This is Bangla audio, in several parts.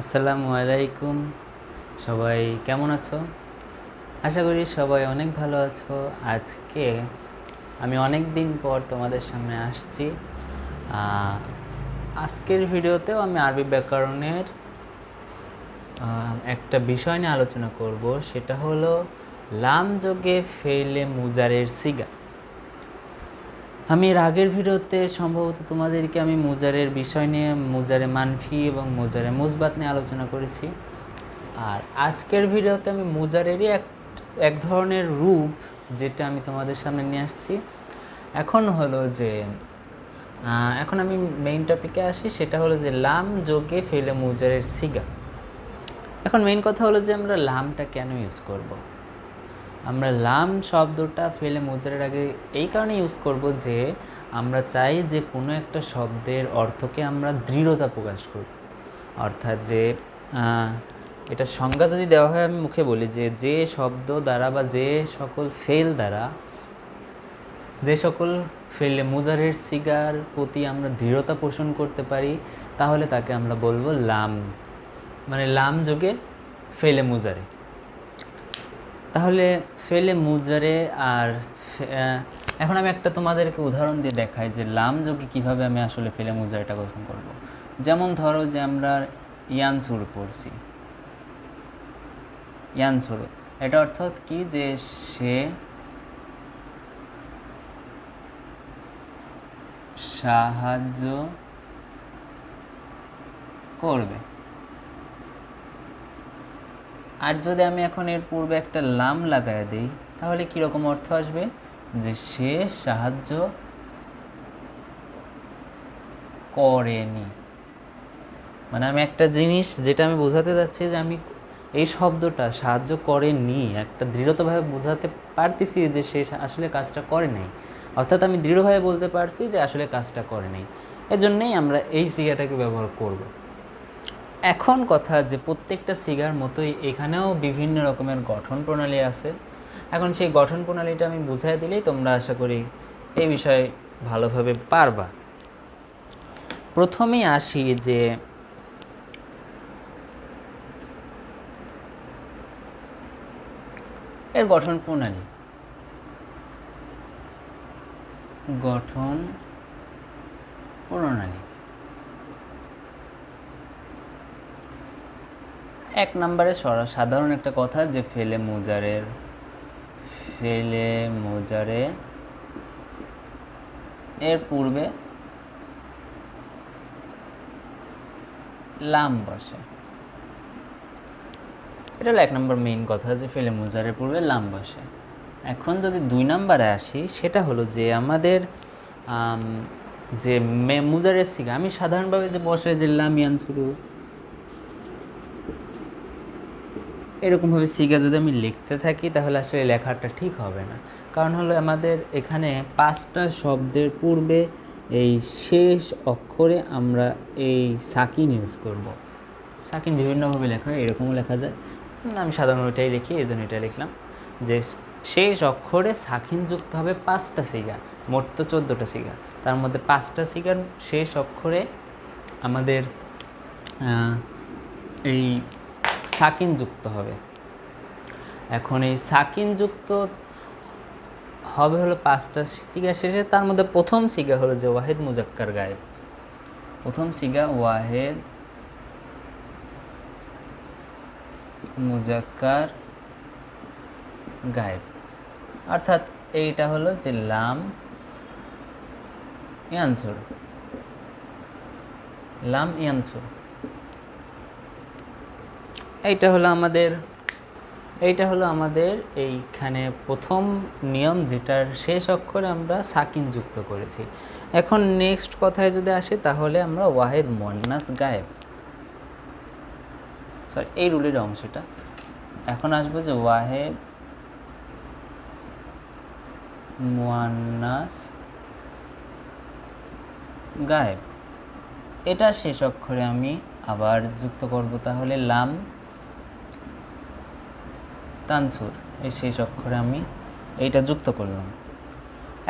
আসসালামু আলাইকুম। সবাই কেমন আছো? আশা করি সবাই অনেক ভালো আছো। আজকে আমি অনেক দিন পর তোমাদের সামনে আসছি। আজকের ভিডিওতেও আমি আরবি ব্যাকরণের একটা বিষয় নিয়ে আলোচনা করব, সেটা হলো লাম যোগে ফেলে মুজারের সিগা। আমি এর আগের ভিডিওতে সম্ভবত তোমাদেরকে আমি মুজারের বিষয় নিয়ে মুজারে মানফি এবং মুজারে মুসবাত নিয়ে আলোচনা করেছি। আর আজকের ভিডিওতে আমি মুজারেরই এক ধরনের রূপ যেটা আমি তোমাদের সামনে নিয়ে আসছি। এখন হলো যে এখন আমি মেইন টপিকে আসি, সেটা হলো যে লাম যোগে ফেলে মুজারের সিগা। এখন মেইন কথা হলো যে আমরা লামটা কেন ইউজ করব। আমরা লাম শব্দটা ফেলে মুজারের আগে এই কারণে ইউজ করব যে আমরা চাই যে কোনো একটা শব্দের অর্থকে আমরা দৃঢ়তা প্রকাশ করি। অর্থাৎ যে এটা সংজ্ঞা যদি দেওয়া হয়, আমি মুখে বলি যে শব্দ দ্বারা বা যে সকল ফেল দ্বারা, যে সকল ফেলে মুজারের সিগার প্রতি আমরা দৃঢ়তা পোষণ করতে পারি, তাহলে তাকে আমরা বলবো লাম, মানে লাম যোগে ফেলে মুজারে। তাহলে ফেলে মুজারে আর এখন আমি একটা তোমাদেরকে উদাহরণ দিয়ে দেখাই যে লাম যোগে কীভাবে আমি আসলে ফেলে মুজারেটা গঠন করব। যেমন ধরো যে আমরা ইয়ানসুর পড়ছি, ইয়ানসুর, এটা অর্থাৎ কি যে সে সাহায্য করবে। আর যদি আমি এখন এর পূর্বে একটা লাম লাগাই দিই, তাহলে কীরকম অর্থ আসবে? যে সে সাহায্য করেনি। মানে আমি একটা জিনিস যেটা আমি বোঝাতে যাচ্ছি যে আমি এই শব্দটা সাহায্য করেনি একটা দৃঢ়তাভাবে বোঝাতে পারতেছি যে সে আসলে কাজটা করে নাই, অর্থাৎ আমি দৃঢ়ভাবে বলতে পারছি যে আসলে কাজটা করে নাই। এজন্যই আমরা এই সিগাটাকে ব্যবহার করব। এখন কথা যে প্রত্যেকটা সিগার মতোই এখানেও বিভিন্ন রকমের গঠন প্রণালী আছে। এখন সেই গঠন প্রণালীটা আমি বুঝাই দিলেই তোমরা আশা করি এই বিষয়ে ভালোভাবে পারবা। প্রথমেই আসি যে এর গঠন প্রণালী। এক নম্বরে সাধারণ একটা কথা যে ফেলে মুজারে এর পূর্বে লাম বসে। এটা হলো এক নম্বর মেইন কথা যে ফেলে মুজারের পূর্বে লাম বসে। এখন যদি 2 নম্বরে আসি, সেটা হলো যে আমাদের যে মুজারের সিগা, আমি সাধারণভাবে যে বসে যে লাম ইয়ানসুরু এরকমভাবে সিগা যদি আমি লিখতে থাকি, তাহলে আসলে লেখাটা ঠিক হবে না। কারণ হলো আমাদের এখানে 5টা শব্দের পূর্বে এই শেষ অক্ষরে আমরা এই সাকিন ইউজ করব। সাকিন বিভিন্নভাবে লেখা হয়, এরকমও লেখা যায়। আমি সাধারণত এটাই লিখি, এই জন্য এটা লিখলাম যে শেষ অক্ষরে সাকিন যুক্ত হবে 5টা সিগা। মোট তো 14টা সিগা, তার মধ্যে 5টা সিগার শেষ অক্ষরে আমাদের এই সাকিন যুক্ত হবে। এখন এই সাকিন যুক্ত হবে হলো 5টা সিগা শেষে। তার মধ্যে প্রথম সিগা হলো যে ওয়াহেদ মুজাক্কার গায়েব। প্রথম সিগা ওয়াহেদ মুজাক্কার গায়েব, অর্থাৎ এইটা হলো যে লাম ইয়ানসুর। এইটা হলো আমাদের এইখানে প্রথম নিয়ম, যেটার শেষ অক্ষরে আমরা সাকিন যুক্ত করেছি। এখন নেক্সট কথায় যদি আসি, তাহলে আমরা ওয়াহেদ মুয়ান্নাস গায়েব, সরি এই রুলের অংশটা এখন আসবে যে ওয়াহেদ মুয়ান্নাস গায়েব। এটা শেষ অক্ষরে আমি আবার যুক্ত করব, তাহলে লাম তানসুর, এই শেষ অক্ষরে আমি এইটা যুক্ত করলাম।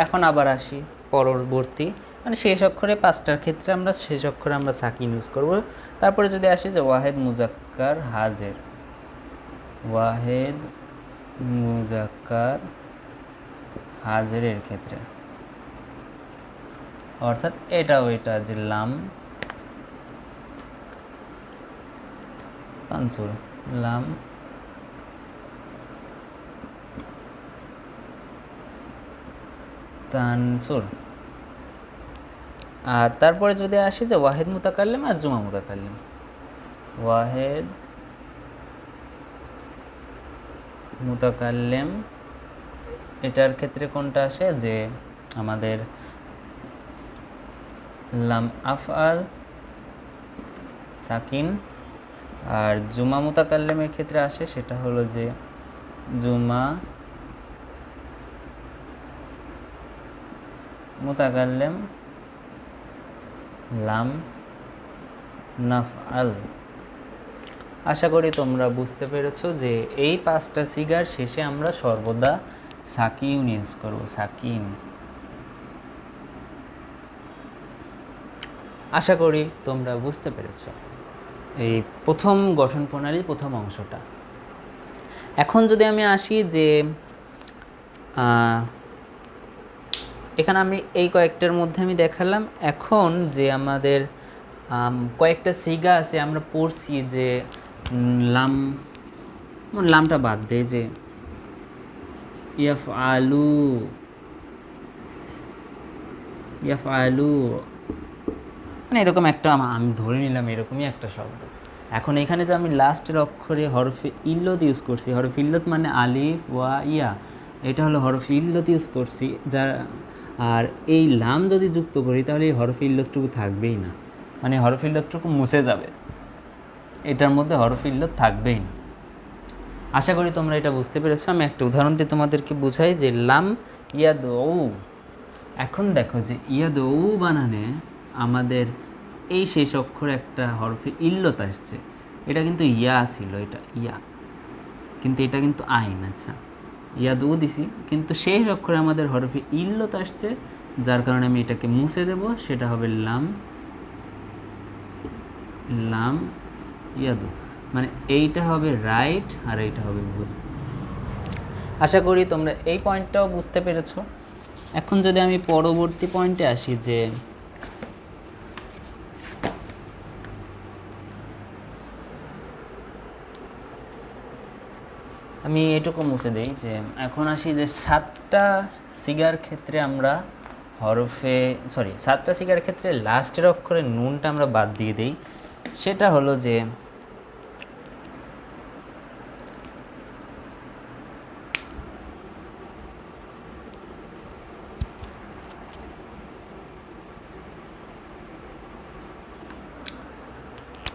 এখন আবার আসি পরবর্তী মানে শেষ অক্ষরে 5টার ক্ষেত্রে আমরা শেষ অক্ষরে আমরা সাকিন ইউজ করব। তারপরে যদি আসি যে ওয়াহেদ মুজাক্কার হাজের, ওয়াহেদ মুজাক্কার হাজেরের ক্ষেত্রে, অর্থাৎ এটাও এটা যে লাম তানসুর, লাম তানসুর। আর তারপরে যদি আসি যে ওয়াহেদ মুতাকাল্লিম আর জুমা মুতাকাল্লিম, ওয়াহেদ মুতাকাল্লিম, এটার ক্ষেত্রে কোনটা আসে যে আমাদের লাম আফআল সাকিন, আর জুমা মুতাকাল্লিমের ক্ষেত্রে আসে সেটা হলো যে জুমা মুতাকাল্লিম লাম নাফআল। আশা করি তোমরা বুঝতে পেরেছো যে এই 5টা সিগার শেষে আমরা সর্বদা সাকিন ইউজ করব, সাকিন। আশা করি তোমরা বুঝতে পেরেছো এই প্রথম গঠন প্রণালীর প্রথম অংশটা। এখন যদি আমি আসি যে এখানে আমি এই কয়েকটার মধ্যে আমি দেখালাম, এখন যে আমাদের কয়েকটা সিগা আছে আমরা পড়ছি যে লামটা বাদ দেয় যে ইয়াফআলু, ইয়াফআলু মানে এরকম একটা আমি ধরে নিলাম এরকমই একটা শব্দ। এখন এখানে যে আমি লাস্টের অক্ষরে হরফে ইল্লত ইউজ করছি, হরফে ইল্লত মানে আলিফ ওয়া ইয়া, এটা হলো হরফে ইল্লত ইউজ করছি যার, আর এই লাম যদি যুক্ত করি তাহলে এই হরফে ইল্লতটুকু থাকবেই না, মানে হরফে ইল্লতটুকু মুছে যাবে, এটার মধ্যে হরফে ইল্লত থাকবেই না। আশা করি তোমরা এটা বুঝতে পেরেছো। আমি একটা উদাহরণ দিয়ে তোমাদেরকে বুঝাই যে লাম ইয়াদউ। এখন দেখো যে ইয়াদউ বানানে আমাদের এই শেষ অক্ষরে একটা হরফে ইল্লত আসছে, এটা কিন্তু ইয়া ছিল, এটা ইয়া, কিন্তু এটা কিন্তু আইন। আচ্ছা ইয়াদউ দিছি, কিন্তু শেষ অক্ষরে আমাদের হরফে ইল্লত আসছে, যার কারণে আমি এটাকে মুছে দেব, সেটা হবে লাম, লাম ইয়াদু, মানে এইটা হবে রাইট আর এইটা হবে ভুল। আশা করি তোমরা এই পয়েন্টটাও বুঝতে পেরেছো। এখন যদি আমি পরবর্তী পয়েন্টে আসি যে আমি এটুকু মুছে দেই যে এখন আসি যে 7টা সিগার ক্ষেত্রে আমরা হরফে 7টা সিগার ক্ষেত্রে লাস্টের অক্ষরে নুনটা আমরা বাদ দিয়ে দেই। সেটা হলো যে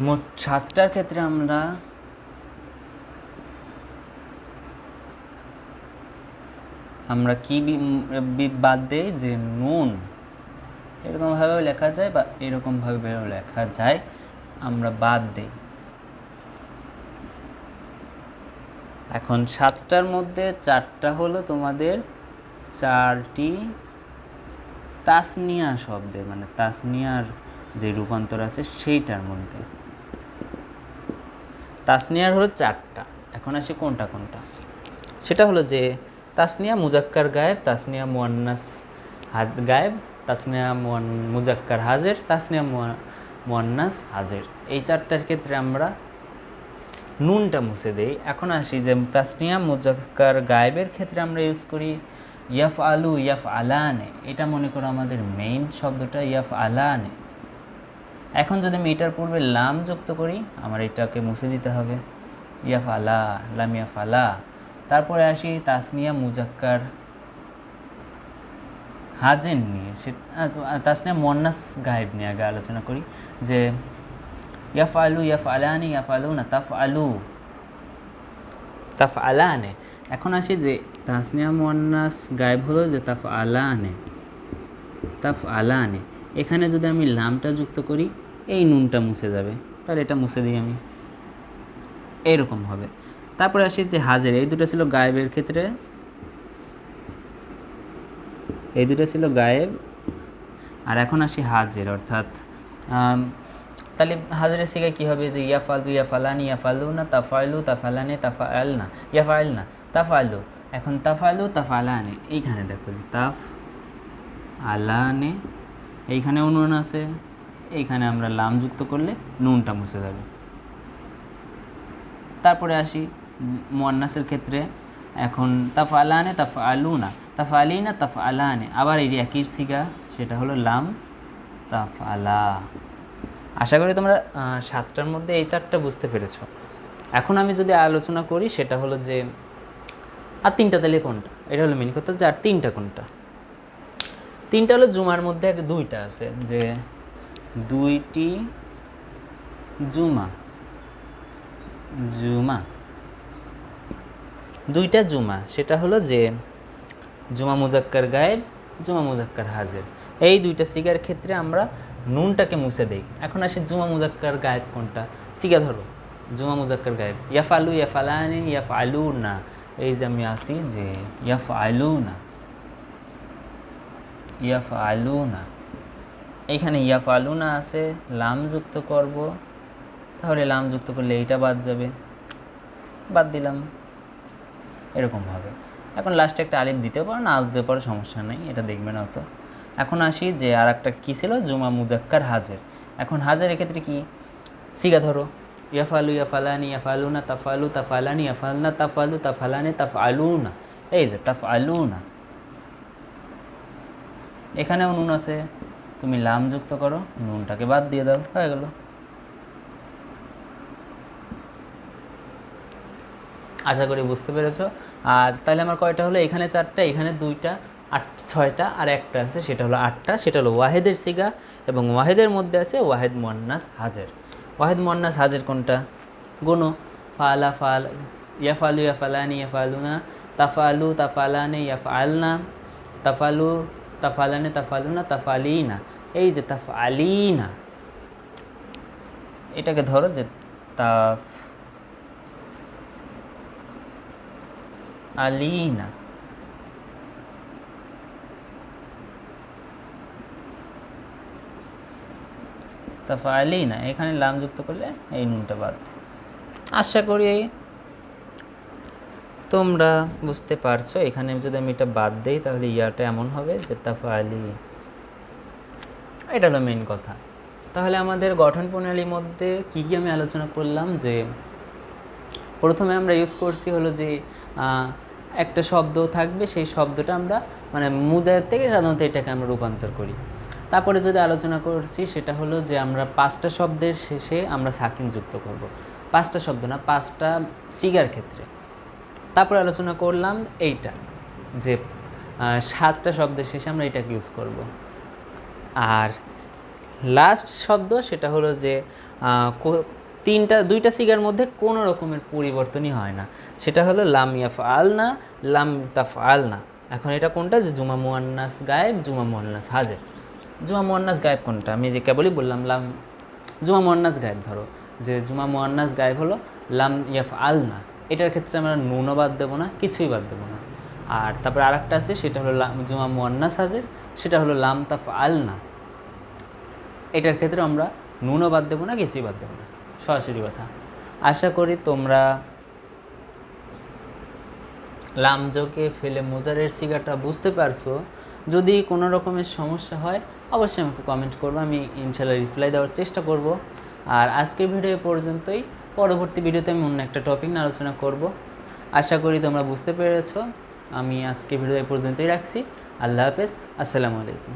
মোট 7টার ক্ষেত্রে আমরা কি বাদ দেই যে নুন এরকমভাবেও লেখা যায় বা এরকমভাবেও লেখা যায়, আমরা বাদ দেই। এখন 7টার মধ্যে 4টা হলো তোমাদের 4টি তাসনিয়া শব্দের, মানে তাসনিয়ার যে রূপান্তর আছে সেইটার মধ্যে তাসনিয়ার হলো 4টা। এখন আসি কোনটা কোনটা, সেটা হলো যে তাসনিয়া মুজাক্কার গায়েব, তাসনিয়া মুয়ান্নাস গায়েব, তাসনিয়া মুজাক্কার হাজের, তাসনিয়া মুয়ান্নাস হাজের। এই 4টার ক্ষেত্রে আমরা নুনটা মুছে দেই। এখন আসি যে তাসনিয়া মুজাক্কার গায়েবের ক্ষেত্রে আমরা ইউজ করি ইয়াফআলু, ইয়াফআলানে, এটা মনে করো আমাদের মেইন শব্দটা ইয়াফআলানে। এখন যদি আমি এটার পূর্বে লাম যুক্ত করি আমার এটাকে মুছে দিতে হবে, ইয়াফআলা, লাম ইয়াফআলা। তারপরে আসি তাসনিয়া মুজাক্কার হাজেন নিয়ে, তাসনিয়া মুয়ান্নাস গায়েব নিয়ে আগে আলোচনা করি যে ইয়াফআলু, ইয়াফআলানি, ইয়াফআলুনা, তাফআলু, তাফআলানে। এখন আসি যে তাসনিয়া মুয়ান্নাস গায়েব হলো যে তাফআলানে, তাফআলানে। এখানে যদি আমি লামটা যুক্ত করি এই নুনটা মুছে যাবে, তাহলে এটা মুছে দিই আমি, এইরকম হবে। তারপরে আসি যে হাজের, এই দুটো ছিল গায়েবের ক্ষেত্রে, এই দুটো ছিল গায়েব, আর এখন আসি হাজের, অর্থাৎ তাহলে হাজের সিগায় কী হবে, যে ইয়াফালু ইয়াফালানি ইয়াফালুনা তাফালু তাফালানে তাফালনা ইয়াফালনা তাফালু। এখন তাফালু তাফালানে, এইখানে দেখো যে তাফ আলানে, এইখানেও নুন আছে, এইখানে আমরা লাম যুক্ত করলে নুনটা মুছে যাবে। তারপরে আসি মুয়ান্নাসের ক্ষেত্রে, এখন তাফালানে তাফালুনা তাফালিনা তাফালানে, আবার এই একই সিগা, সেটা হলো লাম তাফালা। আশা করি তোমরা 7টার মধ্যে এই 4টা বুঝতে পেরেছো। এখন আমি যদি আলোচনা করি সেটা হলো যে আর 3টা তাহলে কোনটা, এটা হলো মেন কথা, যে আর 3টা কোনটা। 3টা হলো জুমার মধ্যে 2টা আছে, যে 2টি জুমা, জুমা 2টা জুমা, সেটা হলো যে জুমা মুজাক্কার গায়েব, জুমা মুজাক্কার হাজির। এই 2টা সিগার ক্ষেত্রে আমরা নুনটাকে মুছে দেই। এখন আসে জুমা মুজাক্কার গায়েব কোনটা, সিগা ধরো জুমা মুজাক্কার গায়েব, ইয়াফালু ইয়াফালানি ইয়াফআলুনা, এই যে আমি আসি যে ইয়াফআলুনা ইয়াফআলুনা, এইখানে ইয়াফআলুনা আছে, লাম যুক্ত করব, তাহলে লাম যুক্ত করলে এইটা বাদ যাবে, বাদ দিলাম, এরকমভাবে। এখন লাস্টে একটা আলিফ দিতে পারো, না দিতে পারো, সমস্যা নেই, এটা দেখবে না তো। এখন আসি যে আর একটা কী ছিল, জুমা মুজাক্কার হাজের। এখন হাজের এক্ষেত্রে কি, সিগা ধরো ইয়াফালু ইয়াফালানি ইয়াফালুনা তাফালু তাফালানি ইয়াফালনা তাফালু তাফালানি তাফআলুনা, এই যে তাফআলুনা, এখানেও নুন আছে, তুমি লাম যুক্ত করো, নুনটাকে বাদ দিয়ে দাও, হয়ে গেল। আশা করি বুঝতে পেরেছো। আর তাহলে আমার কয়টা হলো, এখানে 4টা, এখানে 2টা, 6টা, আর একটা আছে সেটা হলো 8টা, সেটা হলো ওয়াহেদের সিগা, এবং ওয়াহেদের মধ্যে আছে ওয়াহেদ মুয়ান্নাস হাজের। ওয়াহেদ মুয়ান্নাস হাজের কোনটা, গুনো ফালা ফাল ইয়াফালু ইয়াফালানি ইয়াফালুনা তাফালু তাফালানে ইয়াফআলনা তাফালু তাফালানে তাফালুনা তাফালিনা, এই যে তাফআলিনা, এটাকে ধরো যে তাফ আলিনা, তাফআলিনা, এখানে লাম যুক্ত করলে এই নুনটা বাদ। আশা করি তোমরা বুঝতে পারছো। এখানে যদি আমি এটা বাদ দেই তাহলে ইয়াটা এমন হবে যে তাফআলি, এটা হলো মেন কথা। তাহলে আমাদের গঠন প্রণালীর মধ্যে কী কী আমি আলোচনা করলাম, যে প্রথমে আমরা ইউজ করছি হলো যে একটা শব্দ থাকবে, সেই শব্দটা আমরা মানে মুজায়ের থেকে সাধারণত এটাকে আমরা রূপান্তর করি। তারপরে যদি আলোচনা করছি সেটা হলো যে আমরা 5টা শব্দের শেষে আমরা সাকিন যুক্ত করব, 5টা শব্দ না, 5টা সিগার ক্ষেত্রে। তারপরে আলোচনা করলাম এইটা, যে 7টা শব্দের শেষে আমরা এটাকে ইউজ করব। আর লাস্ট শব্দ সেটা হলো যে 2টা সিগার মধ্যে কোনো রকমের পরিবর্তনই হয় না, সেটা হলো লাম ইয়াফআলনা লাম তাফআলনা। এখন এটা কোনটা, যে জুমা মুয়ান্নাস গায়েব, জুমা মুয়ান্নাস হাজির। জুমা মুয়ান্নাস গায়েব কোনটা, আমি যে কেবলই বললাম লাম, জুমা মুয়ান্নাস গায়েব ধরো, যে জুমা মুয়ান্নাস গায়েব হলো লাম ইয়াফআলনা, এটার ক্ষেত্রে আমরা নুনও বাদ দেবো না, কিছুই বাদ দেবো না। আর তারপরে আরেকটা আছে সেটা হলো জুমা মুয়ান্নাস হাজির, সেটা হলো লাম তাফআলনা, এটার ক্ষেত্রে আমরা নুনও বাদ দেবো না, কিছুই বাদ দেবো না, সরাসরি কথা। আশা করি তোমরা লাম যোগে ফেলে মুজারের সিগাটা বুঝতে পারছো। যদি কোনো রকমের সমস্যা হয় অবশ্যই আমাকে কমেন্ট করবো, আমি ইনশাআল্লাহ রিপ্লাই দেওয়ার চেষ্টা করব। আর আজকের ভিডিও পর্যন্তই, পরবর্তী ভিডিওতে আমি অন্য একটা টপিক নিয়ে আলোচনা করব। আশা করি তোমরা বুঝতে পেরেছো। আমি আজকের ভিডিও পর্যন্তই রাখছি। আল্লাহ হাফেজ, আসসালামু আলাইকুম।